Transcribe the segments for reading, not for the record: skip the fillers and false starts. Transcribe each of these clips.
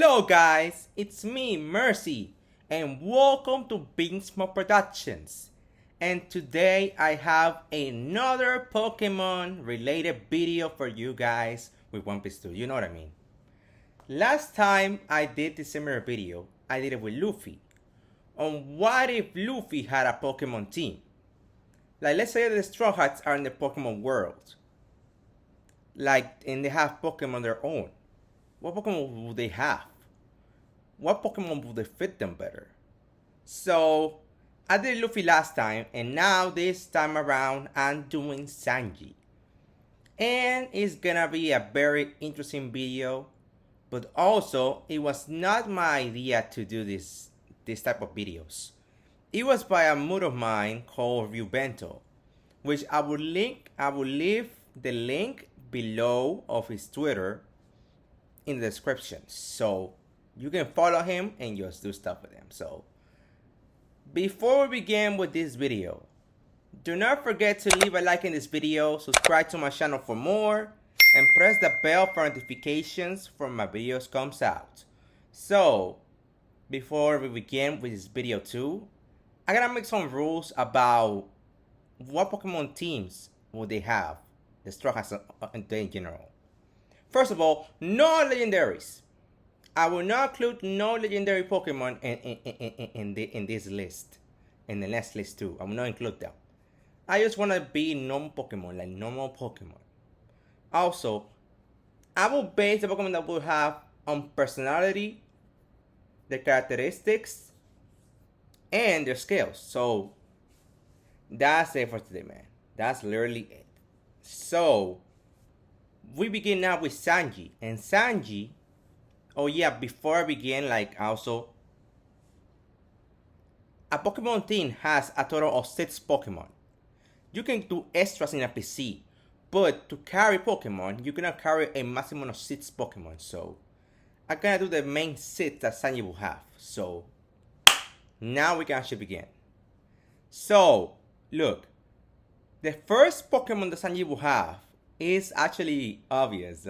Hello guys, it's me, Mercy, and welcome to Beansmo Productions. And today I have another Pokemon related video for you guys with One Piece 2, you know what I mean. Last time I did this similar video, I did it with Luffy. On what if Luffy had a Pokemon team? Like let's say the Straw Hats are in the Pokemon world. And they have Pokemon their own. What Pokemon would they have? What Pokemon would they fit them better? So, I did Luffy last time, and now this time around, I'm doing Sanji. And it's gonna be a very interesting video, but also, it was not my idea to do this type of videos. It was by a mood of mine called Ryubento, which I will leave the link below of his Twitter in the description, so you can follow him and just do stuff with him. So before we begin with this video, do not forget to leave a like in this video, subscribe to my channel for more, and press the bell for notifications from my videos comes out. So before we begin with this video too, I gotta make some rules about what Pokemon teams would they have, the Straw Hats in general. First of all, no legendaries. I will not include no legendary Pokemon in this list. In the next list too. I will not include them. I just want to be normal Pokemon, like normal Pokemon. Also, I will base the Pokemon that will have on personality, their characteristics, and their skills. So, that's it for today, man. That's literally it. So, we begin now with Sanji. And Sanji, oh yeah, before I begin, also, a Pokemon team has a total of 6 Pokemon. You can do extras in a PC, but to carry Pokemon, you cannot carry a maximum of 6 Pokemon. So, I'm gonna do the main 6 that Sanji will have. So, now we can actually begin. So, look, the first Pokemon that Sanji will have is actually obvious.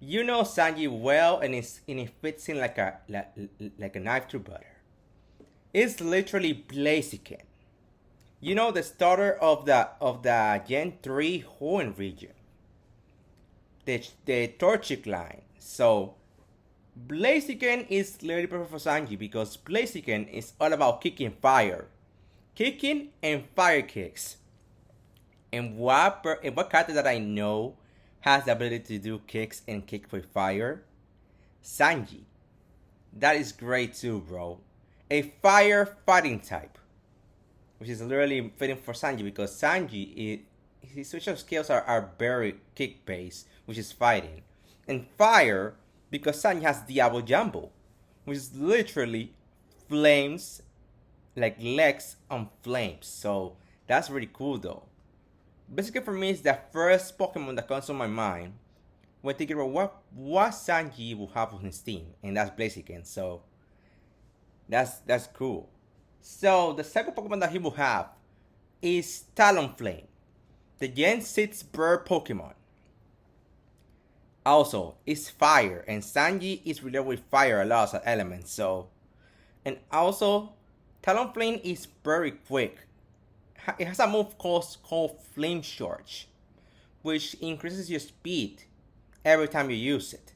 You know Sanji well, and it fits in like a knife through butter. It's literally Blaziken. You know, the starter of the Gen 3 Hoenn region, the Torchic line. So Blaziken is literally perfect for Sanji because Blaziken is all about kicking fire, kicking and fire kicks. And what character that I know has the ability to do kicks and kick with fire? Sanji. That is great too, bro. A fire fighting type, which is literally fitting for Sanji because Sanji, his special skills are very kick based, which is fighting. And fire, because Sanji has Diablo Jumbo, which is literally flames, like legs on flames. So that's really cool though. Basically, for me, it's the first Pokemon that comes to my mind when thinking about what Sanji will have on his team, and that's Blaziken. So that's cool. So the second Pokemon that he will have is Talonflame, the Gen 6 bird Pokemon. Also, it's fire, and Sanji is related with fire a lot of elements. So, and also, Talonflame is very quick. It has a move called Flame Charge, which increases your speed every time you use it.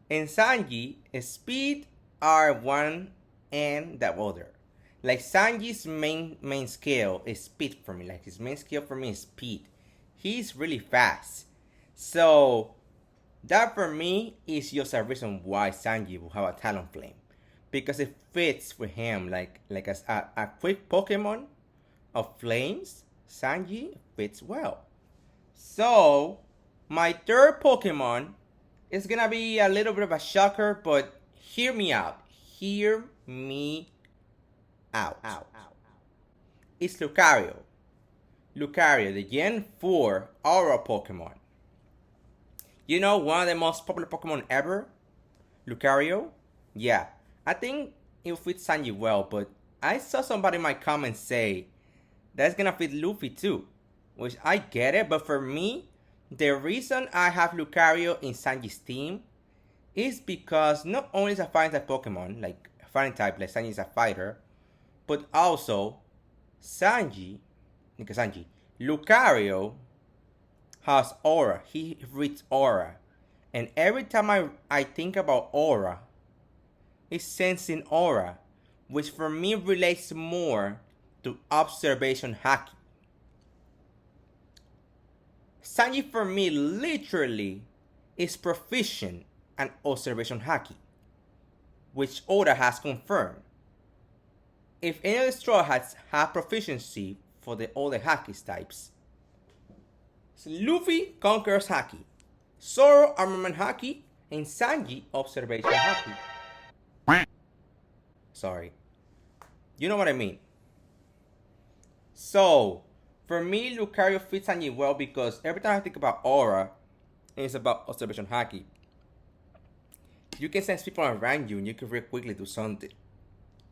In Sanji, speed are one and the other. Like Sanji's main skill is speed for me. Like his main skill for me is speed. He's really fast. So that for me is just a reason why Sanji will have a Talonflame, because it fits with him like as a quick Pokemon of flames. Sanji fits well. So my third Pokemon is gonna be a little bit of a shocker, but hear me out. Hear me out. It's Lucario. Lucario, the Gen 4 Aura Pokemon. You know, one of the most popular Pokemon ever? Lucario? Yeah, I think it will fit Sanji well, but I saw somebody in my comments say that's gonna fit Luffy too, which I get it, but for me, the reason I have Lucario in Sanji's team is because not only is a fighting type Pokemon, like fighting type, like Sanji is a fighter, but also Sanji, Lucario has aura. He reads aura. And every time I think about aura, it's sensing aura, which for me relates more to observation haki. Sanji for me literally is proficient at observation haki, which Oda has confirmed. If any of the Straw Hats have proficiency for all the Haki types, so Luffy conquers Haki, Zoro armament Haki, and Sanji observation Haki. Sorry. You know what I mean. So, for me, Lucario fits Sanji well because every time I think about aura, it's about observation haki. You can sense people around you and you can very quickly do something.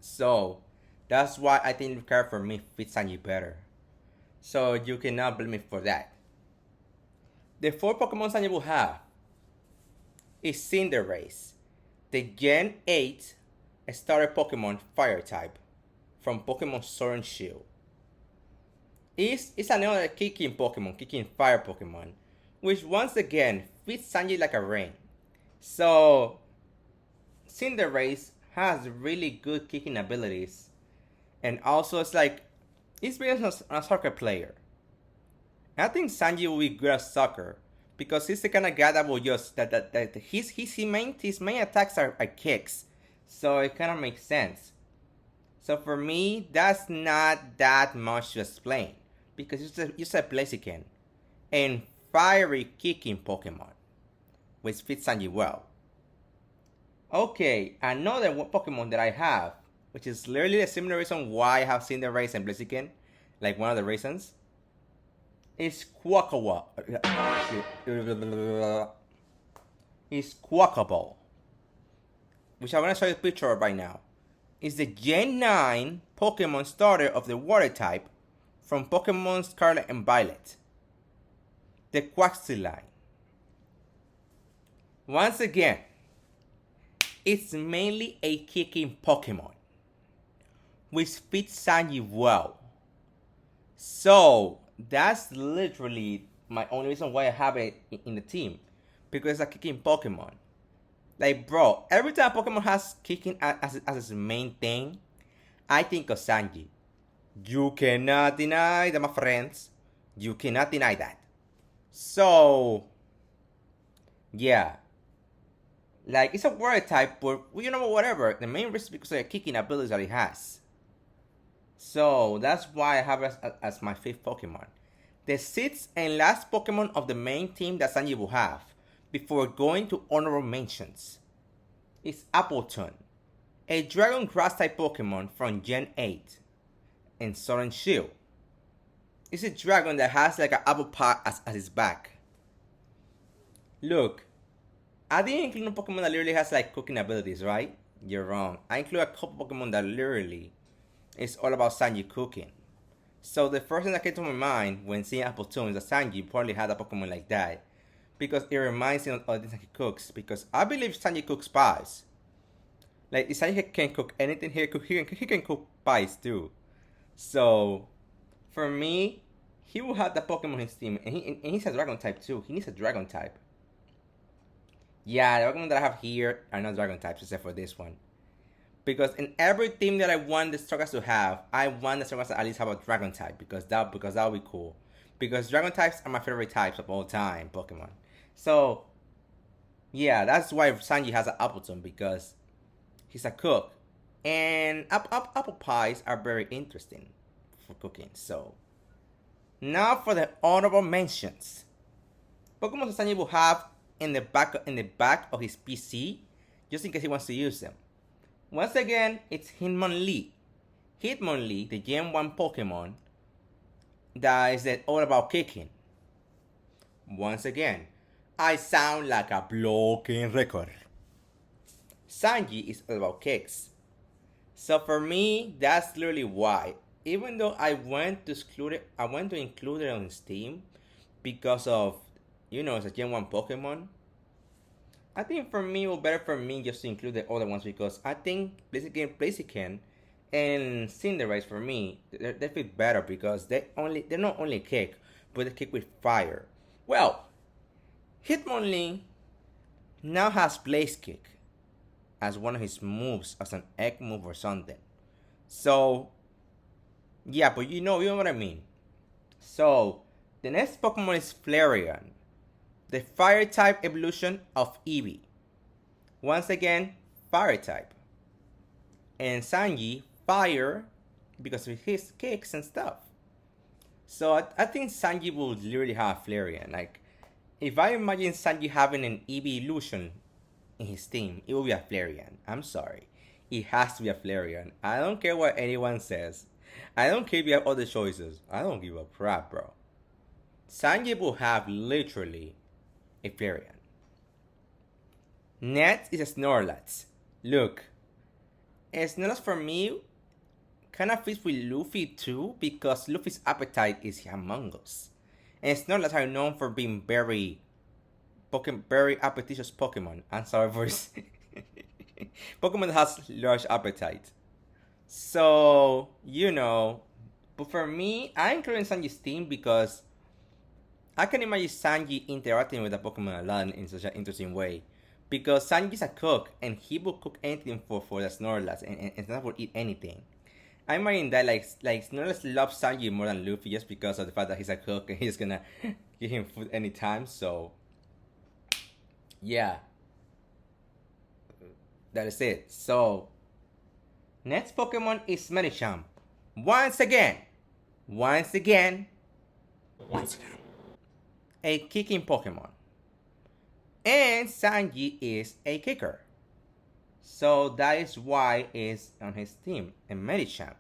So, that's why I think Lucario for me fits Sanji better. So, you cannot blame me for that. The 4 Pokemon Sanji will have is Cinderace, the Gen 8 starter Pokemon Fire type from Pokemon Sword and Shield. It's another kicking Pokemon, kicking fire Pokemon, which once again fits Sanji like a ring. So, Cinderace has really good kicking abilities, and also it's based on a soccer player. And I think Sanji will be good at soccer because he's the kind of guy that will just that his main attacks are kicks, so it kind of makes sense. So for me, that's not that much to explain because it's a Blaziken and fiery kicking Pokemon, which fits Sanji well. Okay, another Pokemon that I have, which is literally a similar reason why I have Cinderace and Blaziken, like one of the reasons, is Quackable. Is Quackable, which I'm gonna show you a picture of right now. Is the Gen 9 Pokemon starter of the Water type from Pokemon Scarlet and Violet, the Quaxly line. Once again, it's mainly a kicking Pokemon, which fits Sanji well. So, that's literally my only reason why I have it in the team, because it's a kicking Pokemon. Like, bro, every time Pokemon has kicking as its main thing, I think of Sanji. You cannot deny that, my friends. You cannot deny that. So, yeah. Like, it's a water type, but, you know, whatever. The main reason is because of the kicking abilities that it has. So, that's why I have it as my 5th Pokemon. The 6th and last Pokemon of the main team that Sanji will have, before going to honorable mentions, is Appleton, a Dragon Grass type Pokemon from Gen 8 and Sword and Shield. It's a dragon that has like an apple pie as its back. Look, I didn't include a Pokemon that literally has like cooking abilities, right? You're wrong. I include a couple Pokemon that literally is all about Sanji cooking. So the first thing that came to my mind when seeing Appleton is that Sanji probably had a Pokemon like that, because it reminds me of the things he cooks. Because I believe Sanji cooks pies. Like, if Sanji can cook anything, he can cook pies too. So, for me, he will have the Pokemon in his team, and he's a Dragon type too. He needs a Dragon type. Yeah, the Pokemon that I have here are not Dragon types except for this one. Because in every team that I want the Stargast to have, I want the Stargast to at least have a Dragon type, because that would be cool. Because Dragon types are my favorite types of all time Pokemon. So, yeah, that's why Sanji has an Appleton, because he's a cook. And apple pies are very interesting for cooking. So, now for the honorable mentions. Pokemon that Sanji will have in the back of his PC, just in case he wants to use them. Once again, it's Hitmonlee. Hitmonlee, the Gen 1 Pokemon that is all about kicking. Once again, I sound like a broken record. Sanji is all about kicks. So for me, that's literally why. Even though I went to include it on Steam because of, it's a Gen 1 Pokemon. I think for me, it would better for me just to include the other ones because I think Blaziken and Cinderace for me they fit better because they're not only kick, but they kick with fire. Well, Hitmonlee now has Blaze Kick as one of his moves, as an egg move or something. So yeah, but you know what I mean. So the next Pokemon is Flareon, the fire type evolution of Eevee. Once again, fire type. And Sanji, fire because of his kicks and stuff. So I think Sanji will literally have Flareon. Like, if I imagine Sanji having an Eevee illusion in his team, it will be a Flareon. I'm sorry. It has to be a Flareon. I don't care what anyone says. I don't care if you have other choices. I don't give a crap, bro. Sanji will have literally a Flareon. Next is a Snorlax. Look, a Snorlax for me kind of fits with Luffy too because Luffy's appetite is humongous. And Snorlax are known for being very appetitious Pokemon. I'm sorry for Pokemon that has large appetite. So, but for me, I'm including Sanji's team because I can imagine Sanji interacting with the Pokemon a lot in such an interesting way. Because Sanji's a cook and he will cook anything for the Snorlax and Snorlax will eat anything. I imagine that like Snorlax loves Sanji more than Luffy just because of the fact that he's a cook and he's gonna give him food anytime. So yeah, that is it. So next Pokemon is Medicham. Once again, a kicking Pokemon. And Sanji is a kicker. So that is why it's on his team. And Medicham,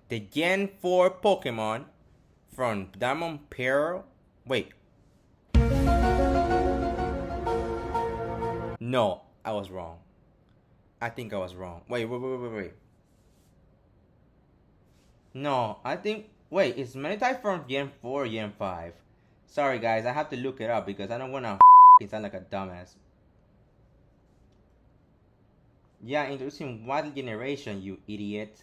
the Gen 4 Pokemon from Diamond Pearl. Wait. No, I was wrong. I think I was wrong. Wait. No, I think. Wait, is Medicham from Gen 4 or Gen 5? Sorry guys, I have to look it up because I don't wanna sound like a dumbass. Yeah, introducing what generation, you idiot?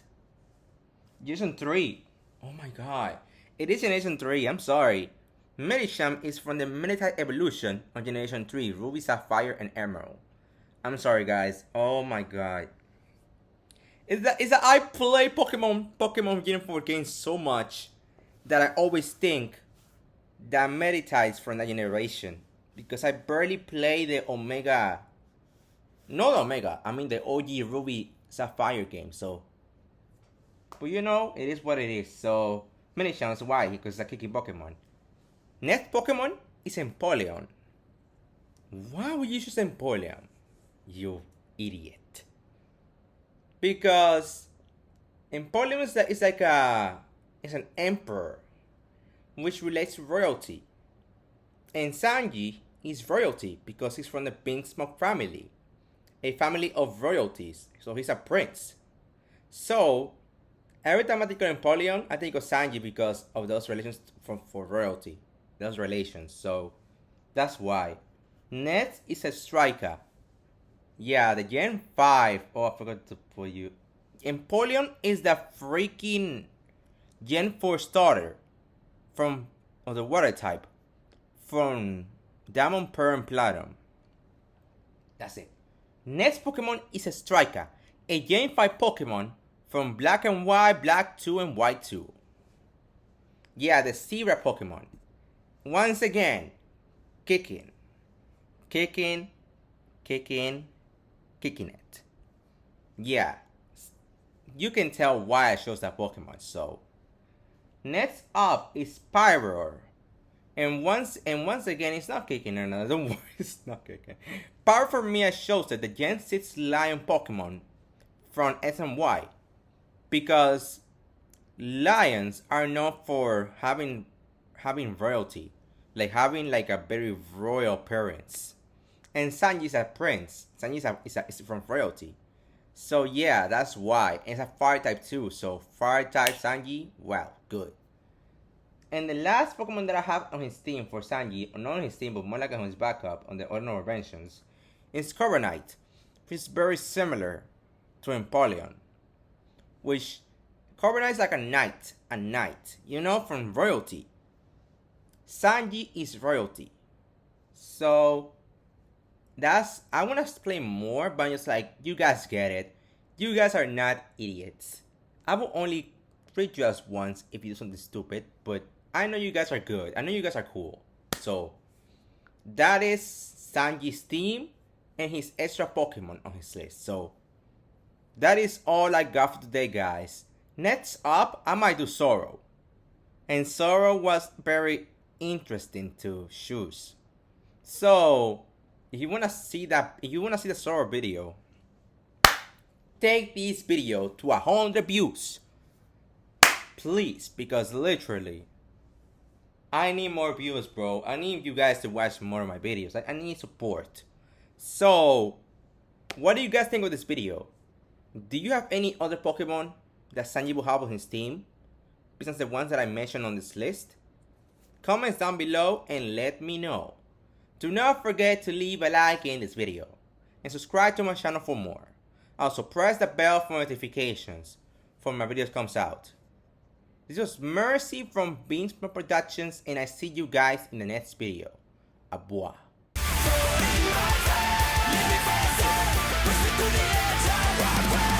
Generation 3. Oh my god. It is Generation 3, I'm sorry. Medicham is from the Meditite evolution on Generation 3, Ruby, Sapphire, and Emerald. I'm sorry guys. Oh my god. Is that I play Pokemon Gen 4 games so much that I always think that Meditites from that generation. Because I barely play the Omega. Not Omega, I mean the OG Ruby Sapphire game, so. But it is what it is. So, Medicham, why? Because it's a kicking Pokemon. Next Pokemon is Empoleon. Why would you choose Empoleon? You idiot. Because Empoleon is like it's an emperor, which relates to royalty. And Sanji is royalty because he's from the Pink Smoke family, a family of royalties. So he's a prince. So every time I think of Empoleon, I think of Sanji because of those relations for royalty, those relations. So that's why. Next is a striker. Yeah, the Gen 5. Oh, I forgot to put you. Empoleon is the freaking Gen 4 starter from the water type. From Diamond, Pearl, and Platinum. That's it. Next Pokemon is a Striker, a Gen 5 Pokemon from Black and White, Black 2, and White 2. Yeah, the Zebra Pokemon. Once again, kicking it. Yeah, you can tell why I chose that Pokemon. So, next up is Pyroar. And once again, it's not kicking or not. Don't worry, it's not kicking. Power for me, I shows that the Gen 6 Lion Pokemon from S and Y. Because lions are known for having royalty. Like having like a very royal appearance. And Sanji is a prince. Sanji is from royalty. So yeah, that's why. And it's a fire type too. So fire type Sanji, wow, good. And the last Pokemon that I have on his team for Sanji, or not on his team, but more like on his backup, on the honorable mentions, is Carbonite, which is very similar to Empoleon. Which Carbonite is like a knight, you know, from royalty. Sanji is royalty. So I want to explain more, but I'm just like, you guys get it. You guys are not idiots. I will only treat you as once if you do something stupid, but I know you guys are good. I know you guys are cool. So that is Sanji's team and his extra Pokemon on his list. So that is all I got for today, guys. Next up, I might do Zoro. And Zoro was very interesting to choose. So if you wanna see the Zoro video, take this video to 100 views. Please, because literally, I need more views, bro. I need you guys to watch more of my videos. I need support. So, what do you guys think of this video? Do you have any other Pokemon that Sanji will have on his team, besides the ones that I mentioned on this list? Comments down below and let me know. Do not forget to leave a like in this video, and subscribe to my channel for more. Also, press the bell for notifications for when my videos comes out. This was Mercy from Beansman Productions, and I see you guys in the next video. Au revoir. To the edge, I rock, rock.